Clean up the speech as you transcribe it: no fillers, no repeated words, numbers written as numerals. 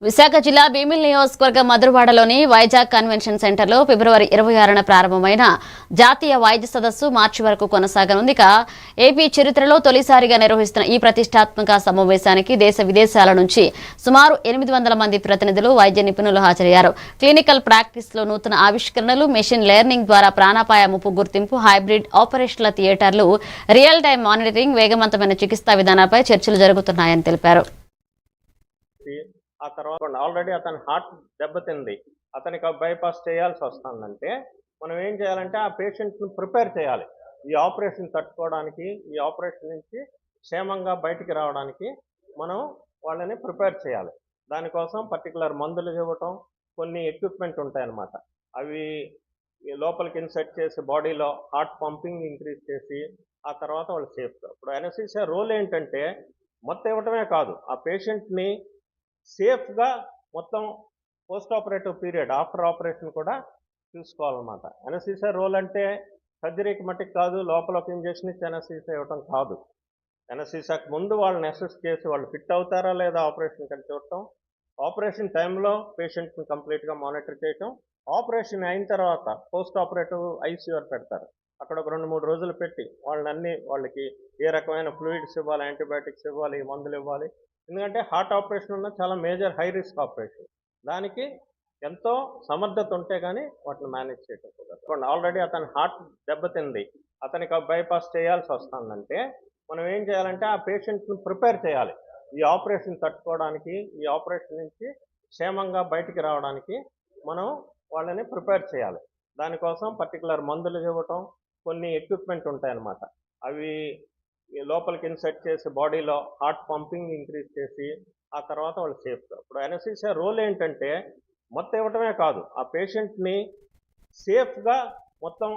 విశాఖ జిల్లా భీమిలి నియోజకవర్గ మధురవాడలోని వైజాగ్ కన్వెన్షన్ సెంటర్లో ఫిబ్రవరి 26న ప్రారంభమైన జాతీయ వైద్య సదస్సు మార్చి వరకు కొనసాగనుంది. ఏపీ చరిత్రలో తొలిసారిగా నిర్వహిస్తున్న ఈ ప్రతిష్టాత్మక సమావేశానికి దేశ విదేశాల నుంచి సుమారు 800 మంది ప్రతినిధులు, వైద్య నిపుణులు హాజరయ్యారు. క్లినికల్ ప్రాక్టీస్ లో నూతన ఆవిష్కరణలు, మెషిన్ లెర్నింగ్ ద్వారా ప్రాణాపాయ ముప్పు గుర్తింపు, హైబ్రిడ్ ఆపరేషన్ల థియేటర్లు, రియల్ టైం మానిటరింగ్, వేగవంతమైన చికిత్సా విధానాలపై చర్చలు జరుగుతున్నాయని తెలిపారు. ఆ తర్వాత ఆల్రెడీ అతని హార్ట్ దెబ్బతింది, అతనికి బైపాస్ చేయాల్సి వస్తుందంటే మనం ఏం చేయాలంటే ఆ పేషెంట్ను ప్రిపేర్ చేయాలి. ఈ ఆపరేషన్ తట్టుకోవడానికి, ఈ ఆపరేషన్ నుంచి క్షేమంగా బయటికి రావడానికి మనం వాళ్ళని ప్రిపేర్ చేయాలి. దానికోసం పర్టికులర్ మందులు ఇవ్వటం, కొన్ని ఎక్విప్మెంట్ ఉంటాయన్నమాట. అవి లోపలికి ఇన్సెట్ చేసి బాడీలో హార్ట్ పంపింగ్ ఇంక్రీజ్ చేసి ఆ తర్వాత వాళ్ళు సేఫ్గా. ఇప్పుడు ఎనస్థీసియా రోల్ ఏంటంటే మొత్తం ఇవ్వటమే కాదు, ఆ పేషెంట్ని సేఫ్గా మొత్తం post operative period after operation కూడా చూసుకోవాలన్నమాట. ఎనస్థీసియా రోల్ అంటే సర్జరీకి మట్టికి కాదు, లోపల ఒక ఇంజెక్షన్ ఇచ్చి ఎనస్థీసియా ఇవ్వటం కాదు. ఎనస్థీసియాకి ముందు వాళ్ళని అసెస్ చేసి వాళ్ళు ఫిట్ అవుతారా లేదా ఆపరేషన్ కానీ చూడటం, ఆపరేషన్ టైంలో పేషెంట్ని కంప్లీట్గా మానిటర్ చేయటం, ఆపరేషన్ అయిన తర్వాత పోస్ట్ ఆపరేటివ్ ఐసీయూఆర్ పెడతారు. అక్కడ ఒక 2-3 రోజులు పెట్టి వాళ్ళకి ఏ రకమైన ఫ్లూయిడ్స్ ఇవ్వాలి, యాంటీబయాటిక్స్ ఇవ్వాలి, మందులు ఇవ్వాలి. ఎందుకంటే హార్ట్ ఆపరేషన్ ఉన్న చాలా మేజర్ హై రిస్క్ ఆపరేషన్, దానికి ఎంతో సమర్థత ఉంటే కానీ వాటిని మేనేజ్ చేయటం కుదరదు. ఆల్రెడీ అతని హార్ట్ దెబ్బతింది, అతనికి బైపాస్ చేయాల్సి వస్తుందంటే మనం ఏం చేయాలంటే ఆ పేషెంట్ను ప్రిపేర్ చేయాలి. ఈ ఆపరేషన్ తట్టుకోవడానికి, ఈ ఆపరేషన్ నుంచి క్షేమంగా బయటికి రావడానికి మనం వాళ్ళని ప్రిపేర్ చేయాలి. దానికోసం పర్టికులర్ మందులు ఇవ్వటం, కొన్ని ఎక్విప్మెంట్ ఉంటాయన్నమాట. అవి లోపలికి ఇన్సెట్ చేసి బాడీలో హార్ట్ పంపింగ్ ఇంక్రీజ్ చేసి ఆ తర్వాత వాళ్ళు సేఫ్గా. ఇప్పుడు ఎనస్థీసియా రోల్ ఏంటంటే మొత్తం ఇవ్వటమే కాదు, ఆ పేషెంట్ని సేఫ్గా మొత్తం